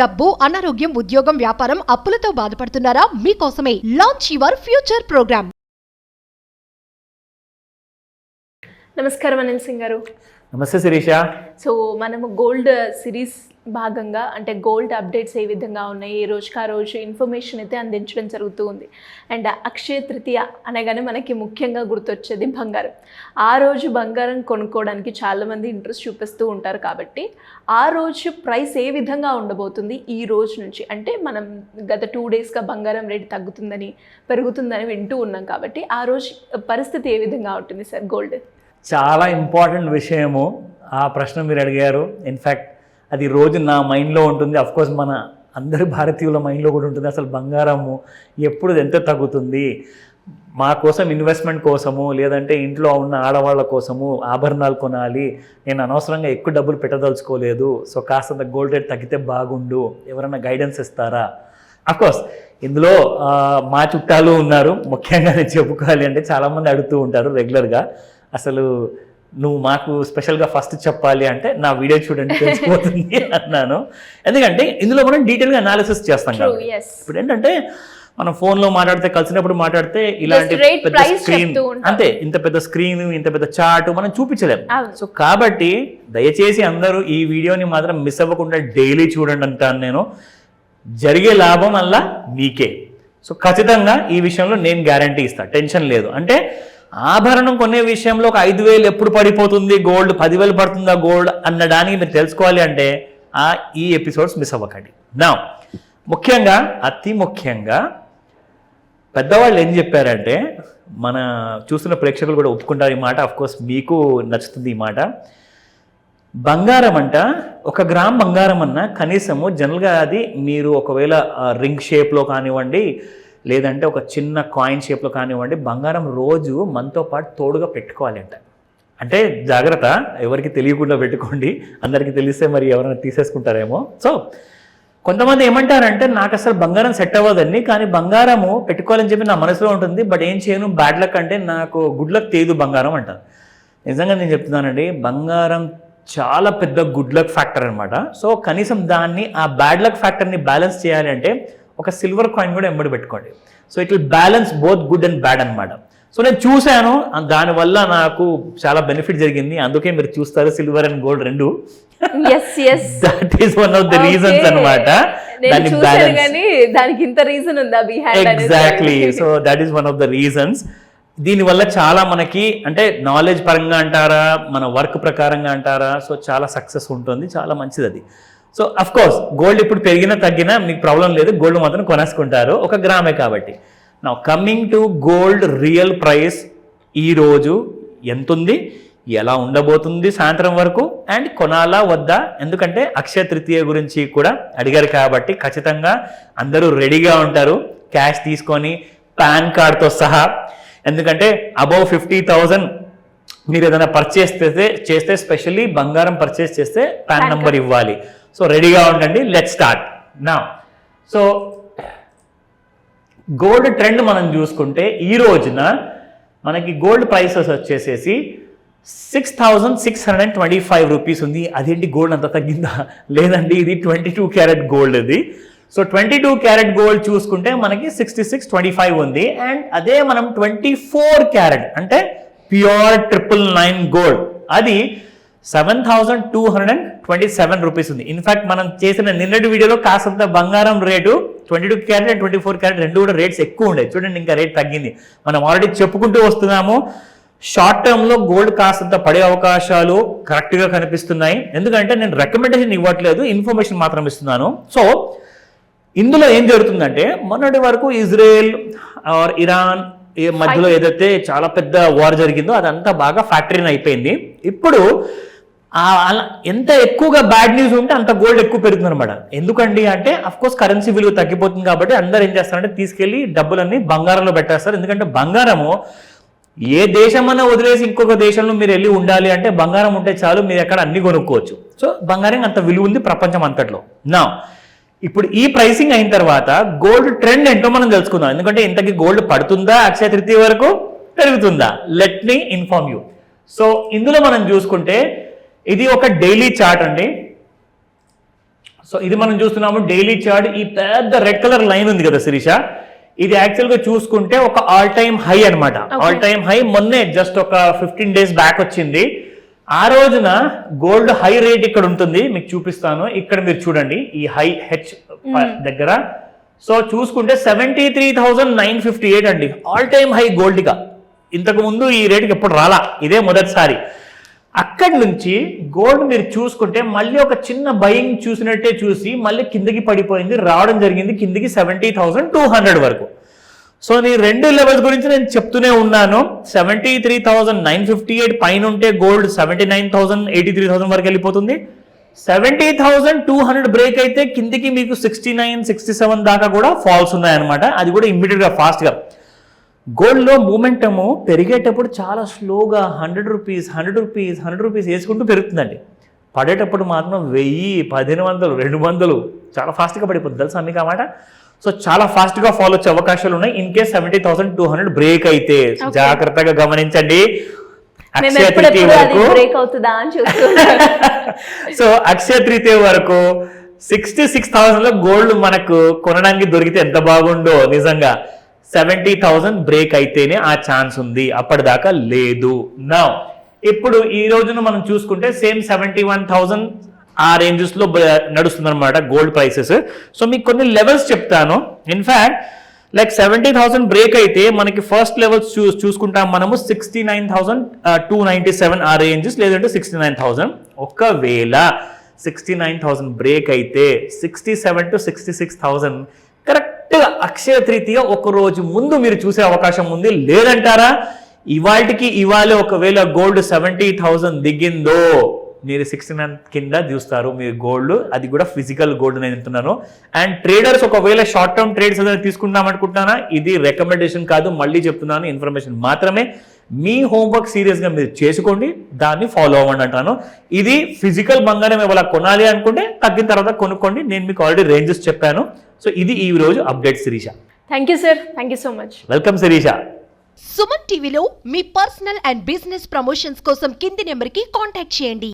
డబ్బు, అనారోగ్యం, ఉద్యోగం, వ్యాపారం, అప్పులతో బాధపడుతున్నారా? మీకోసమే లాంచ్ యువర్ ఫ్యూచర్ ప్రోగ్రామ్. నమస్కారం అనిల్ సింగ్ గారు. నమస్తే శిరీష. సో మనము గోల్డ్ సిరీస్ భాగంగా అంటే గోల్డ్ అప్డేట్స్ ఏ విధంగా ఉన్నాయి, ఏ రోజుకి ఆ రోజు ఇన్ఫర్మేషన్ అయితే అందించడం జరుగుతూ ఉంది. అండ్ అక్షయ తృతీయ అనగానే మనకి ముఖ్యంగా గుర్తొచ్చేది బంగారం. ఆ రోజు బంగారం కొనుక్కోవడానికి చాలామంది ఇంట్రెస్ట్ చూపిస్తూ ఉంటారు. కాబట్టి ఆ రోజు ప్రైస్ ఏ విధంగా ఉండబోతుంది ఈ రోజు నుంచి? అంటే మనం గత 2 డేస్గా బంగారం రేటు తగ్గుతుందని పెరుగుతుందని వింటూ ఉన్నాం. కాబట్టి ఆ రోజు పరిస్థితి ఏ విధంగా ఉంటుంది సార్ గోల్డ్? చాలా ఇంపార్టెంట్ విషయము ఆ ప్రశ్న మీరు అడిగారు. ఇన్ఫ్యాక్ట్ అది రోజు నా మైండ్లో ఉంటుంది. అఫ్కోర్స్ మన అందరి భారతీయుల మైండ్లో కూడా ఉంటుంది. అసలు బంగారము ఎప్పుడు ఎంత తగ్గుతుంది, మా కోసం ఇన్వెస్ట్మెంట్ కోసము లేదంటే ఇంట్లో ఉన్న ఆడవాళ్ళ కోసము ఆభరణాలు కొనాలి, నేను అనవసరంగా ఎక్కువ డబ్బులు పెట్టదలుచుకోలేదు, సో కాస్తంత గోల్డ్ రేట్ తగ్గితే బాగుండు, ఎవరైనా గైడెన్స్ ఇస్తారా? అఫ్కోర్స్ ఇందులో మా చుట్టాలు ఉన్నారు. ముఖ్యంగా నేను చెప్పుకోవాలి అంటే చాలామంది అడుగుతూ ఉంటారు రెగ్యులర్గా, అసలు నువ్వు మాకు స్పెషల్గా ఫస్ట్ చెప్పాలి అంటే నా వీడియో చూడండి తెలిసిపోతుంది అన్నాను. ఎందుకంటే ఇందులో మనం డీటెయిల్గా అనాలిసిస్ చేస్తాం కదా. ఇప్పుడు ఏంటంటే మనం ఫోన్లో మాట్లాడితే, కలిసినప్పుడు మాట్లాడితే ఇలాంటి పెద్ద స్క్రీన్, అంతే ఇంత పెద్ద స్క్రీన్, ఇంత పెద్ద చార్ట్ మనం చూపించలేము. సో కాబట్టి దయచేసి అందరూ ఈ వీడియోని మాత్రం మిస్ అవ్వకుండా డైలీ చూడండి అంటాను నేను. జరిగే లాభం అలా మీకే. సో ఖచ్చితంగా ఈ విషయంలో నేను గ్యారంటీ ఇస్తాను, టెన్షన్ లేదు. అంటే ఆభరణం కొనే విషయంలో ఒక 5,000 ఎప్పుడు పడిపోతుంది గోల్డ్, 10,000 పడుతుందా గోల్డ్ అన్నదానికి మీరు తెలుసుకోవాలి అంటే ఈ ఎపిసోడ్స్ మిస్ అవ్వకండి. నా ముఖ్యంగా అతి ముఖ్యంగా పెద్దవాళ్ళు ఏం చెప్పారంటే, మన చూస్తున్న ప్రేక్షకులు కూడా ఒప్పుకుంటారు ఈ మాట, అఫ్కోర్స్ మీకు నచ్చుతుంది ఈ మాట. బంగారం అంట, 1 గ్రామ్ బంగారం అన్న కనీసము జనరల్గా అది మీరు ఒకవేళ రింగ్ షేప్లో కానివ్వండి లేదంటే ఒక చిన్న కాయిన్ షేప్లో కానివ్వండి, బంగారం రోజు మనతో పాటు తోడుగా పెట్టుకోవాలి అంట. అంటే జాగ్రత్త, ఎవరికి తెలియకుండా పెట్టుకోండి, అందరికీ తెలిస్తే మరి ఎవరైనా తీసేసుకుంటారేమో. సో కొంతమంది ఏమంటారంటే, నాకు అసలు బంగారం సెట్ అవ్వదండి, కానీ బంగారము పెట్టుకోవాలని చెప్పి నా మనసులో ఉంటుంది, బట్ ఏం చేయను, బ్యాడ్ లక్ అంటే నాకు గుడ్ లక్ తెలీదు బంగారం అంటారు. నిజంగా నేను చెప్తున్నానండి, బంగారం చాలా పెద్ద గుడ్ లక్ ఫ్యాక్టర్ అనమాట. సో కనీసం దాన్ని, ఆ బ్యాడ్ లక్ ఫ్యాక్టర్ని బ్యాలెన్స్ చేయాలి అంటే ఒక సిల్వర్ కాయిన్ కూడా ఎంబడి పెట్టుకోండి. So it will balance both good and bad అనమాట. సో నేను చూశాను, దానివల్ల నాకు చాలా బెనిఫిట్ జరిగింది. అందుకే మీరు చూస్తారు సిల్వర్ అండ్ గోల్డ్ రెండు. That is one of the reasons అనమాట. Exactly. So that is one of the reasons. దీనివల్ల చాలా మనకి అంటే నాలెడ్జ్ పరంగా అంటారా, మన వర్క్ ప్రకారంగా అంటారా, సో చాలా సక్సెస్ ఉంటుంది, చాలా మంచిది అది. సో అఫ్ కోర్స్ గోల్డ్ ఇప్పుడు పెరిగినా తగ్గినా మీకు ప్రాబ్లం లేదు, గోల్డ్ మాత్రం కొనేసుకుంటారు, 1 గ్రామే కాబట్టి. నా coming to gold real price ఈరోజు ఎంత ఉంది, ఎలా ఉండబోతుంది సాయంత్రం వరకు, అండ్ కొనాలా వద్దా, ఎందుకంటే అక్షయ తృతీయ గురించి కూడా అడిగారు కాబట్టి ఖచ్చితంగా అందరూ రెడీగా ఉంటారు క్యాష్ తీసుకొని, పాన్ కార్డ్తో సహా. ఎందుకంటే అబౌవ్ 50,000 మీరు ఏదైనా పర్చేస్ చేస్తే స్పెషల్లీ బంగారం పర్చేస్ చేస్తే పాన్ నంబర్ ఇవ్వాలి. సో రెడీగా ఉండండి, లెట్ స్టార్ట్ నా. సో గోల్డ్ ట్రెండ్ మనం చూసుకుంటే ఈ రోజున మనకి గోల్డ్ ప్రైసెస్ వచ్చేసేసి 6,625 రూపీస్ ఉంది. అదేంటి గోల్డ్ అంత తగ్గిందా? లేదండి, ఇది 22 క్యారెట్ గోల్డ్ ఇది. సో 22 క్యారెట్ గోల్డ్ చూసుకుంటే మనకి 6625 ఉంది. అండ్ అదే మనం 24 క్యారెట్ అంటే ప్యూర్ 999 గోల్డ్, అది 7,227 రూపీస్ ఉంది. ఇన్ఫాక్ట్ మనం చేసిన నిన్నటి వీడియోలో కాసంత బంగారం రేటు 22 క్యారెట్ అండ్ 24 క్యారెట్ రెండు కూడా రేట్స్ ఎక్కువ ఉండేది. చూడండి, ఇంకా రేట్ తగ్గింది. మనం ఆల్రెడీ చెప్పుకుంటూ వస్తున్నాము, షార్ట్ టర్మ్లో గోల్డ్ కాస్తంత పడే అవకాశాలు కరెక్ట్గా కనిపిస్తున్నాయి. ఎందుకంటే నేను రికమెండేషన్ ఇవ్వట్లేదు, ఇన్ఫర్మేషన్ మాత్రం ఇస్తున్నాను. సో ఇందులో ఏం జరుగుతుందంటే, మొన్నటి వరకు ఇజ్రాయెల్ ఆర్ ఇరాన్ మధ్యలో ఏదైతే చాలా పెద్ద వార్ జరిగిందో అదంతా బాగా ఫ్యాక్టరీన్ అయిపోయింది. ఇప్పుడు ఎంత ఎక్కువగా బ్యాడ్ న్యూస్ ఉంటే అంత గోల్డ్ ఎక్కువ పెరుగుతుంది అనమాట. ఎందుకండి అంటే అఫ్కోర్స్ కరెన్సీ విలువ తగ్గిపోతుంది కాబట్టి అందరూ ఏం చేస్తారంటే తీసుకెళ్లి డబ్బులన్నీ బంగారంలో పెట్టేస్తారు. ఎందుకంటే బంగారము ఏ దేశమన్నా వదిలేసి ఇంకొక దేశంలో మీరు వెళ్ళి ఉండాలి అంటే బంగారం ఉంటే చాలు, మీరు ఎక్కడ అన్ని కొనుక్కోవచ్చు. సో బంగారం అంత విలువ ఉంది ప్రపంచం అంతట్లో. నా ఇప్పుడు ఈ ప్రైసింగ్ అయిన తర్వాత గోల్డ్ ట్రెండ్ ఏంటో మనం తెలుసుకుందాం. ఎందుకంటే ఇంతకీ గోల్డ్ పడుతుందా అక్షయ తృతీయ వరకు, పెరుగుతుందా? Let me inform you. So ఇందులో మనం చూసుకుంటే ఇది ఒక డైలీ చార్ట్ అండి. సో ఇది మనం చూస్తున్నాము డైలీ చార్ట్. ఈ పెద్ద రెడ్ కలర్ లైన్ ఉంది కదా శిరీష, ఇది యాక్చువల్ గా చూసుకుంటే ఒక ఆల్ టైమ్ హై అన్నమాట. ఆల్ టైమ్ హై మొన్నే జస్ట్ ఒక 15 days బ్యాక్ వచ్చింది. ఆ రోజున గోల్డ్ హై రేట్ ఇక్కడ ఉంటుంది, మీకు చూపిస్తాను. ఇక్కడ మీరు చూడండి ఈ హై హెచ్ దగ్గర. సో చూసుకుంటే 73,958 అండి, ఆల్ టైమ్ హై గోల్డ్ గా. ఇంతకు ముందు ఈ రేటుకి ఎప్పుడు రాలా, ఇదే మొదటిసారి. అక్కడి నుంచి గోల్డ్ మీరు చూసుకుంటే మళ్ళీ ఒక చిన్న బయింగ్ చూసినట్టే చూసి మళ్ళీ కిందకి పడిపోయింది, రావడం జరిగింది కిందికి 70,200 వరకు. సో నేను 2 లెవెల్స్ గురించి నేను చెప్తూనే ఉన్నాను. 73,958 పైన ఉంటే గోల్డ్ 79,000, 83,000 వరకు వెళ్ళిపోతుంది. 70,200 బ్రేక్ అయితే కిందికి మీకు 69, 67 దాకా కూడా ఫాల్స్ ఉన్నాయన్నమాట. అది కూడా ఇమ్మీడియట్ గా ఫాస్ట్ గా. గోల్డ్ లో మూమెంటము పెరిగేటప్పుడు చాలా స్లోగా 100 రూపీస్ 100 రూపీస్ 100 రూపీస్ వేసుకుంటూ పెరుగుతుందండి. పడేటప్పుడు మాత్రం 1000, 1500, 200 చాలా ఫాస్ట్గా పడిపోతుంది, తెలుసా మీకు అన్నమాట. సో చాలా ఫాస్ట్గా ఫాలో వచ్చే అవకాశాలు ఉన్నాయి ఇన్ కేస్ 70,200 బ్రేక్ అయితే. జాగ్రత్తగా గమనించండి. అక్షయ తృతీయ వరకు బ్రేక్ అవుతుందా అని సో అక్షయ తృతీయ వరకు 66,000 లో గోల్డ్ మనకు కొనడానికి దొరికితే ఎంత బాగుండో నిజంగా. 70,000 బ్రేక్ అయితేనే ఆ ఛాన్స్ ఉంది, అప్పటిదాకా లేదు. నా ఇప్పుడు ఈ రోజున మనం చూసుకుంటే సేమ్ 71,000 ఆ రేంజెస్ లో నడుస్తుంది అనమాట గోల్డ్ ప్రైసెస్. సో మీకు కొన్ని లెవెల్స్ చెప్తాను. ఇన్ఫాక్ట్ లైక్ 70,000 బ్రేక్ అయితే మనకి ఫస్ట్ లెవెల్స్ చూసుకుంటాం మనము 69,297 ఆ రేంజెస్, లేదంటే 69,000. ఒకవేళ 69,000 బ్రేక్ అయితే 67 to 66,000 కరెక్ట్గా అక్షయ తృతీయ ఒక రోజు ముందు మీరు చూసే అవకాశం ఉంది. లేదంటారా, ఇవాళకి ఇవాళే ఒకవేళ గోల్డ్ 70,000 దిగిందో మీరు 69 కింద చూస్తారు మీరు గోల్డ్. అది కూడా ఫిజికల్ గోల్డ్ నేను అంటున్నాను. అండ్ ట్రేడర్స్ ఒకవేళ షార్ట్ టర్మ్ ట్రేడ్స్ ఏదైనా తీసుకుంటాం అనుకుంటున్నారా, ఇది రికమెండేషన్ కాదు, మళ్ళీ చెప్తున్నాను, ఇన్ఫర్మేషన్ మాత్రమే. మీ హోంవర్క్ సీరియస్గా మీరు చేసుకోండి, దాన్ని ఫాలో అవ్వండి అంటాను. ఇది ఫిజికల్ బంగారం ఇవాళ కొనాలి అనుకుంటే తగ్గిన తర్వాత కొనుక్కోండి. నేను మీకు ఆల్రెడీ రేంజెస్ చెప్పాను. సో ఇది ఈ రోజు update Shirisha. Thank you sir, thank you so much. Welcome Shirisha. Suman టీవీలో మీ పర్సనల్ అండ్ బిజినెస్ ప్రమోషన్స్ కోసం కింది నెంబర్కి కాంటాక్ట్ చేయండి.